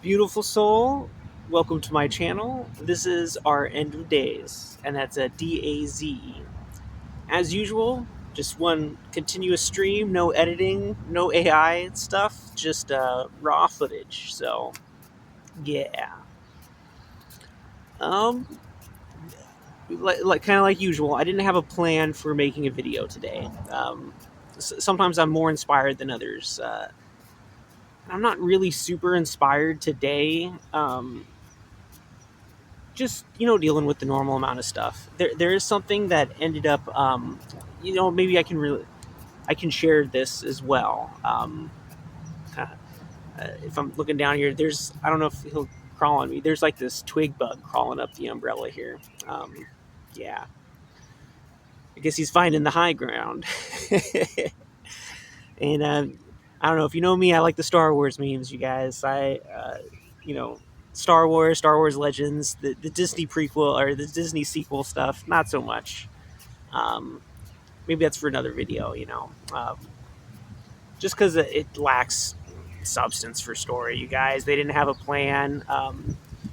Beautiful soul, welcome to my channel. This is our end of days, and that's a DAZE. As usual, just one continuous stream, no editing, no AI stuff, just raw footage. So, yeah. Um, kind of like usual, I didn't have a plan for making a video today. Sometimes I'm more inspired than others. I'm not really super inspired today. Just dealing with the normal amount of stuff. There is something that ended up, maybe I can share this as well. Uh, if I'm looking down here, I don't know if he'll crawl on me. There's like this twig bug crawling up the umbrella here. Yeah, I guess he's finding the high ground. And I don't know if you know me. I like the Star Wars memes, you guys. You know, Star Wars Legends, the Disney prequel or the Disney sequel stuff. Not so much. Um, Maybe that's for another video. Just because it lacks substance for story, you guys. They didn't have a plan.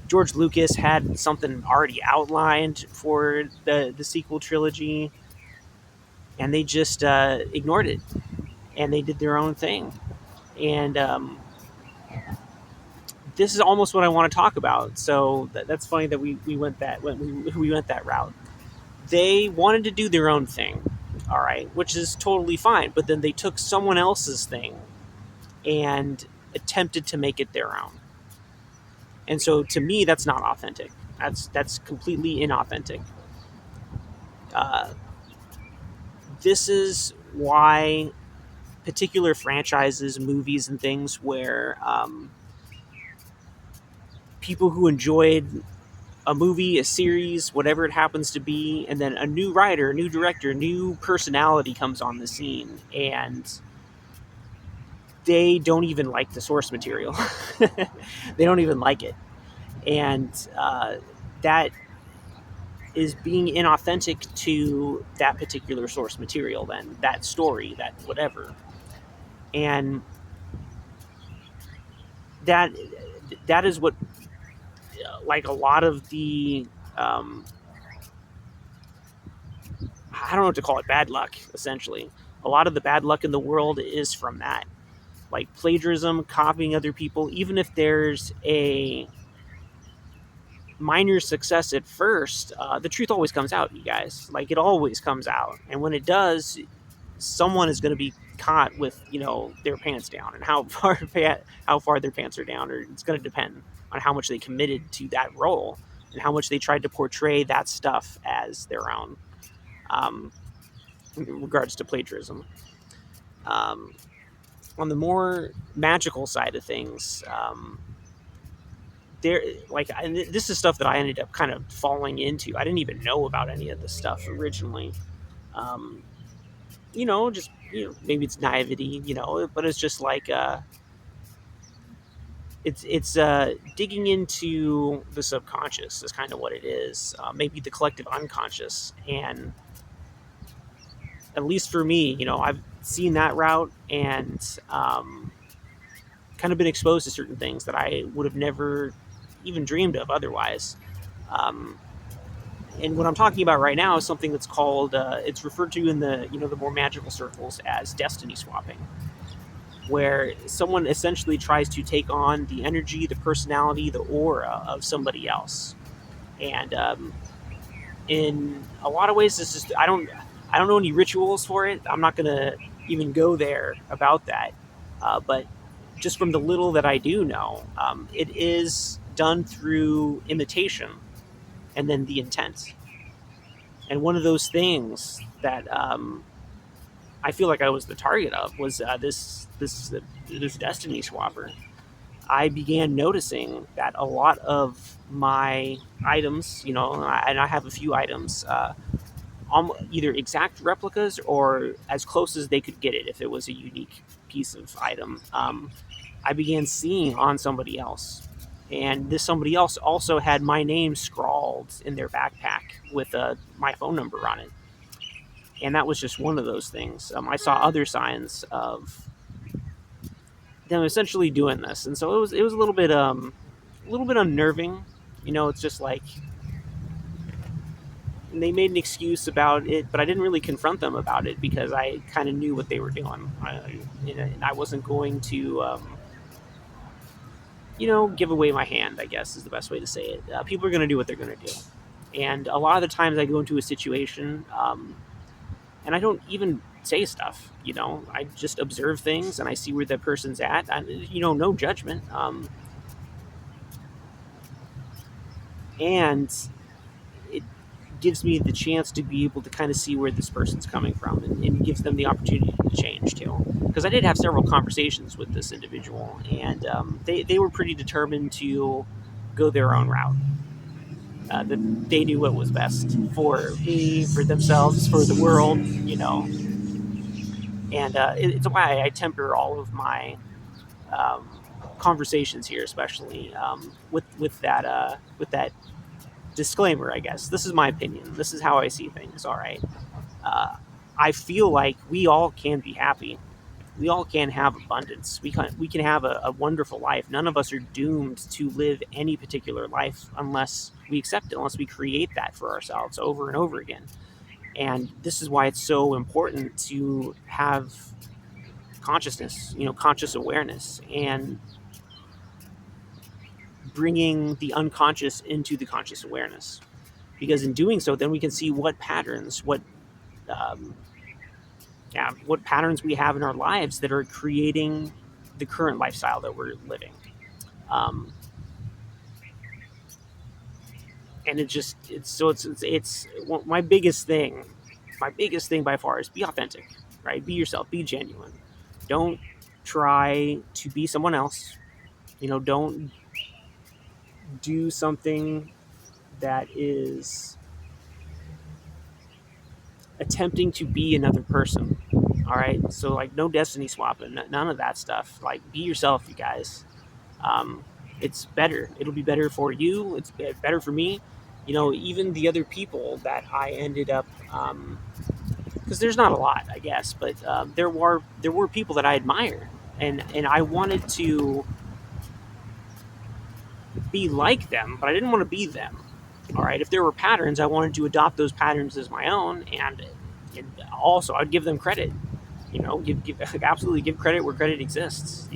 George Lucas had something already outlined for the sequel trilogy, and they just ignored it, and they did their own thing. And this is almost what I want to talk about. So that's funny that we went we went that route. They wanted to do their own thing, all right, which is totally fine. But then they took someone else's thing and attempted to make it their own. And so to me, that's not authentic. That's completely inauthentic. Uh, this is why particular franchises, movies, and things where people who enjoyed a movie, a series, whatever it happens to be, and then a new writer, a new director, new personality comes on the scene, and they don't even like the source material. They don't even like it. And that is being inauthentic to that particular source material, then, that story, that whatever. And that that is what, like, a lot of the I don't know what to call it, bad luck, essentially. A lot of the bad luck in the world is from that. Like plagiarism, copying other people, even if there's a minor success at first, the truth always comes out, you guys. Like, it always comes out. And when it does, someone is going to be caught with, their pants down. And how far their pants are down, or it's going to depend on how much they committed to that role and how much they tried to portray that stuff as their own. In regards to plagiarism. Um, on the more magical side of things, this is stuff that I ended up kind of falling into. I didn't even know about any of this stuff originally. Um, just maybe it's naivety, but it's just like it's digging into the subconscious is kind of what it is. Maybe the collective unconscious, and at least for me, I've seen that route and kind of been exposed to certain things that I would have never even dreamed of otherwise. Um, and what I'm talking about right now is something that's called, it's referred to in the more magical circles as destiny swapping, where someone essentially tries to take on the energy, the personality, the aura of somebody else. And in a lot of ways, this is, I don't know any rituals for it. I'm not going to even go there about that. But just from the little that I do know, it is done through imitation and then the intent. And one of those things that I feel like I was the target of was this destiny swapper. I began noticing that a lot of my items, and I have a few items, either exact replicas or as close as they could get it if it was a unique piece of item, I began seeing on somebody else. And this somebody else also had my name scrawled in their backpack with my phone number on it. And that was just one of those things. I saw other signs of them essentially doing this, and so it was a little bit unnerving. It's just like they made an excuse about it, but I didn't really confront them about it because I kind of knew what they were doing, and I wasn't going to give away my hand, I guess is the best way to say it. People are going to do what they're going to do. And a lot of the times I go into a situation and I don't even say stuff, I just observe things and I see where that person's at. No judgment. And it gives me the chance to be able to kind of see where this person's coming from, and gives them the opportunity to change too. Because I did have several conversations with this individual, and they were pretty determined to go their own route. That they knew what was best for me, for themselves, for the world, and it's why I temper all of my um, conversations here, especially with that disclaimer. I guess this is my opinion. This is how I see things. All right. Uh, I feel like we all can be happy. We all can have abundance. We can have a wonderful life. None of us are doomed to live any particular life unless we accept it, unless we create that for ourselves over and over again. And this is why it's so important to have consciousness, conscious awareness, and bringing the unconscious into the conscious awareness. Because in doing so, then we can see what patterns, um, what patterns we have in our lives that are creating the current lifestyle that we're living. Um, and it's my biggest thing. My biggest thing by far is be authentic, right? Be yourself, be genuine. Don't try to be someone else. Don't do something that is attempting to be another person. All right. So, like, no destiny swapping, none of that stuff. Like, be yourself, you guys. Um, it's better. It'll be better for you. It's better for me. Even the other people that I ended up, because there's not a lot, I guess, but there were people that I admired, and I wanted to be like them, but I didn't want to be them. All right. If there were patterns, I wanted to adopt those patterns as my own, and also I'd give them credit. Absolutely give credit where credit exists.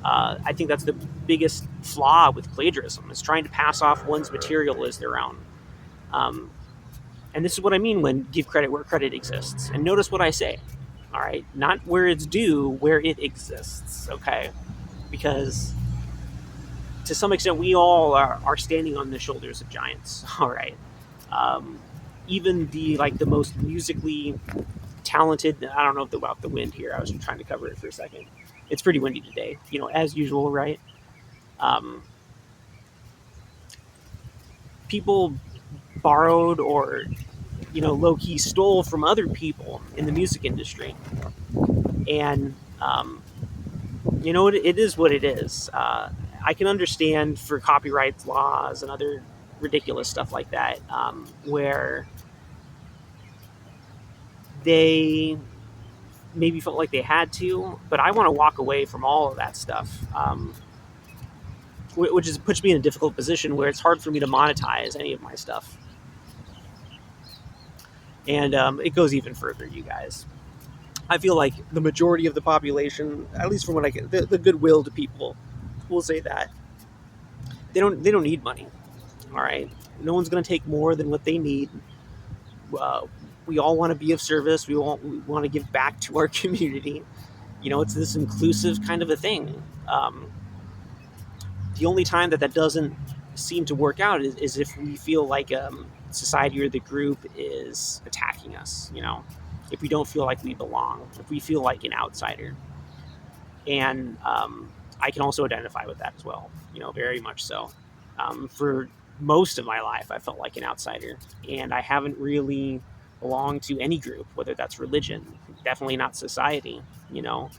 I think that's the biggest flaw with plagiarism, is trying to pass off one's material as their own. Um, and this is what I mean when give credit where credit exists. And notice what I say. All right, not where it's due, where it exists. Okay, because to some extent we all are standing on the shoulders of giants. All right. Um, Even the most musically talented. I don't know about the wind here. I was trying to cover it for a second. It's pretty windy today, as usual, right? Um, People borrowed or low key stole from other people in the music industry, and it is what it is. I can understand for copyright laws and other ridiculous stuff like that, where they maybe felt like they had to, but I want to walk away from all of that stuff. Which puts me in a difficult position where it's hard for me to monetize any of my stuff. And it goes even further, you guys. I feel like the majority of the population, at least from what I get, the goodwill to people, will say that they don't need money. All right, no one's going to take more than what they need. Uh, we all want to be of service. We want to give back to our community. It's this inclusive kind of a thing. The only time that doesn't seem to work out is if we feel like society or the group is attacking us. If we don't feel like we belong, if we feel like an outsider. And I can also identify with that as well, very much so. For most of my life, I felt like an outsider, and I haven't really belonged to any group, whether that's religion, definitely not society. you know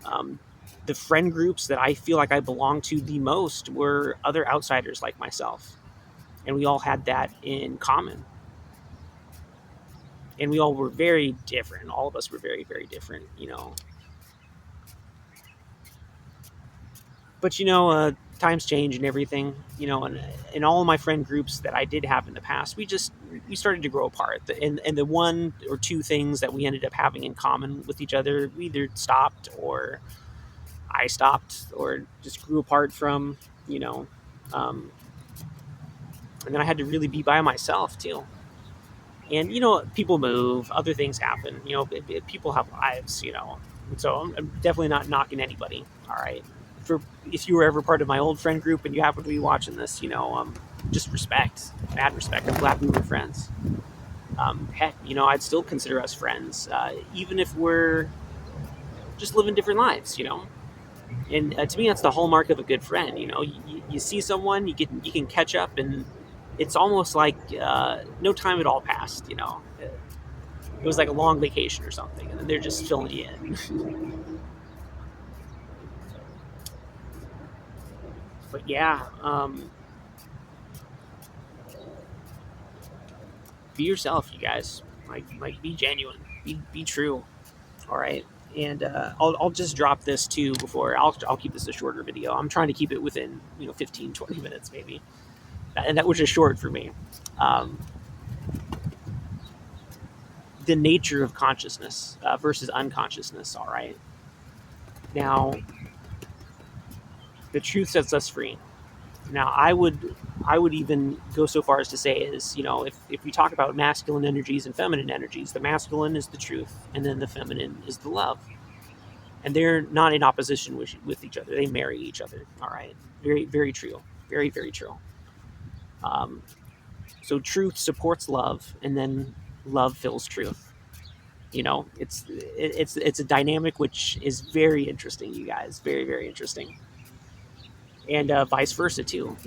um, the friend groups that I feel like I belonged to the most were other outsiders like myself, and we all had that in common. And we all were very different. All of us were very, very different. But times change and everything. And in all of my friend groups that I did have in the past, we started to grow apart. And the one or two things that we ended up having in common with each other, we either stopped or I stopped or just grew apart from. You know, um, and then I had to really be by myself too. And people move, other things happen. People have lives. So I'm definitely not knocking anybody. All right, for if you were ever part of my old friend group and you happen to be watching this, just respect, mad respect. I'm glad we were friends. Heck, I'd still consider us friends, even if we're just living different lives. And to me, that's the hallmark of a good friend. You see someone, you can catch up, and it's almost like no time at all passed. It was like a long vacation or something, and then they're just filling you in. But yeah, be yourself, you guys. Like be genuine, be true. All right. And I'll just drop this too before I'll keep this a shorter video. I'm trying to keep it within 15, 20 minutes maybe, and that was just short for me. Um, the nature of consciousness versus unconsciousness. All right. Now, the truth sets us free. Now, I would even go so far as to say is, if we talk about masculine energies and feminine energies, the masculine is the truth, and then the feminine is the love, and they're not in opposition with each other. They marry each other. All right, very very true, very very true. Um, so truth supports love, and then love fills truth. It's a dynamic which is very interesting, you guys. Very very interesting, and vice versa too.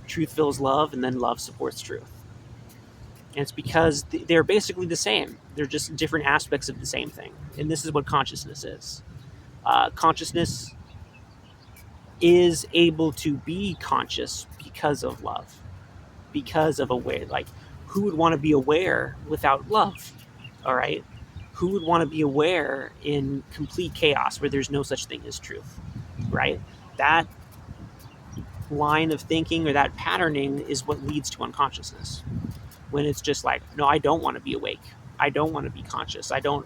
Truth fills love, and then love supports truth. And it's because they're basically the same. They're just different aspects of the same thing. And this is what consciousness is. Consciousness is able to be conscious because of love, because of aware. Like, who would want to be aware without love? All right. Who would want to be aware in complete chaos where there's no such thing as truth? Right. That line of thinking or that patterning is what leads to unconsciousness. When it's just like, no, I don't want to be awake. I don't want to be conscious. I don't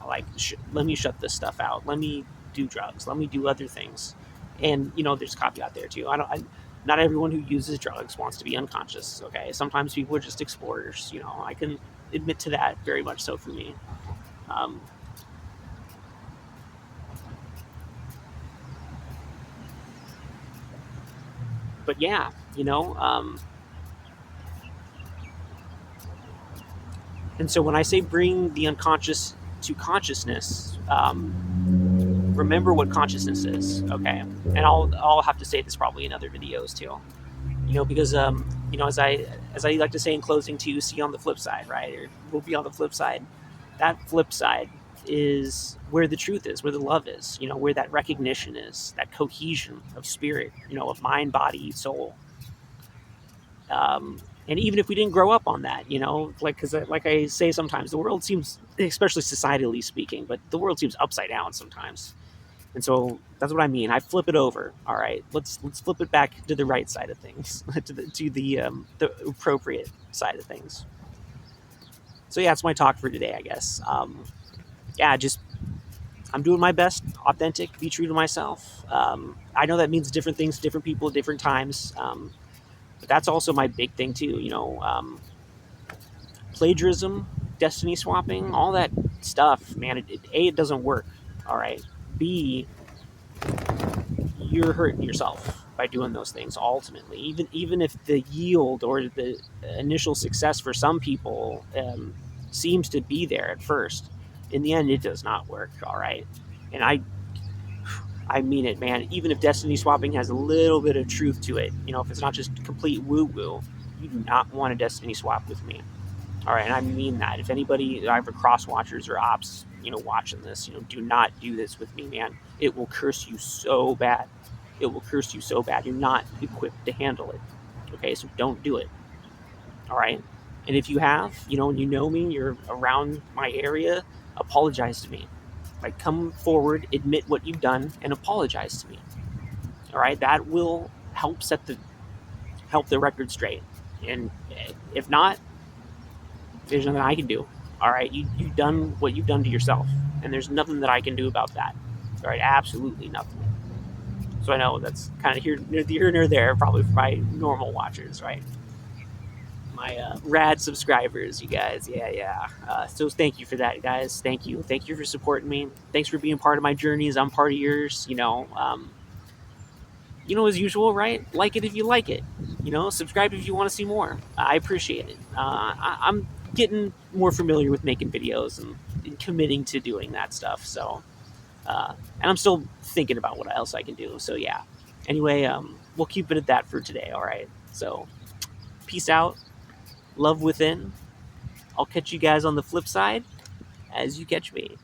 let me shut this stuff out. Let me do drugs. Let me do other things. And, there's a caveat there too. Not everyone who uses drugs wants to be unconscious. Okay. Sometimes people are just explorers. I can admit to that very much so for me. Um, but yeah, and so when I say bring the unconscious to consciousnness, remember what consciousness is, okay? And I'll have to say this probably in other videos too, because as I like to say in closing too, see on the flip side, right? Or we'll be on the flip side. That flip side is where the truth is, where the love is, where that recognition is, that cohesion of spirit, of mind, body, soul. And even if we didn't grow up on that, because like I say sometimes, the world seems, especially societally speaking, but the world seems upside down sometimes. And so that's what I mean. I flip it over. All right, let's flip it back to the right side of things, to the appropriate side of things. So yeah, that's my talk for today, I guess. Yeah, just I'm doing my best, authentic, be true to myself. I know that means different things to different people at different times, but that's also my big thing too. Plagiarism, destiny swapping, all that stuff, man. A, it doesn't work. All right. B, you're hurting yourself by doing those things ultimately, even if the yield or the initial success for some people seems to be there at first. In the end, it does not work. All right. And I mean it, man. Even if destiny swapping has a little bit of truth to it, if it's not just complete woo woo, you do not want a destiny swap with me. All right, and I mean that. If anybody, either cross watchers or ops, watching this, do not do this with me, man. It will curse you so bad. It will curse you so bad. You're not equipped to handle it. Okay, so don't do it. All right. And if you have, and you know me, you're around my area, apologize to me. Like, come forward, admit what you've done, and apologize to me. All right, that will help the record straight. And if not, there's nothing I can do. All right, you've done what you've done to yourself, and there's nothing that I can do about that. All right, absolutely nothing. So I know that's kind of here near there, probably for my normal watchers, right? My rad subscribers, you guys. Yeah, yeah. So thank you for that, guys. Thank you for supporting me. Thanks for being part of my journeys. I'm part of yours. As usual, right? Like it if you like it. Subscribe if you want to see more. I appreciate it. I'm getting more familiar with making videos and committing to doing that stuff. So, and I'm still thinking about what else I can do. So yeah. Anyway, we'll keep it at that for today. All right. So, peace out. Love within. I'll catch you guys on the flip side as you catch me.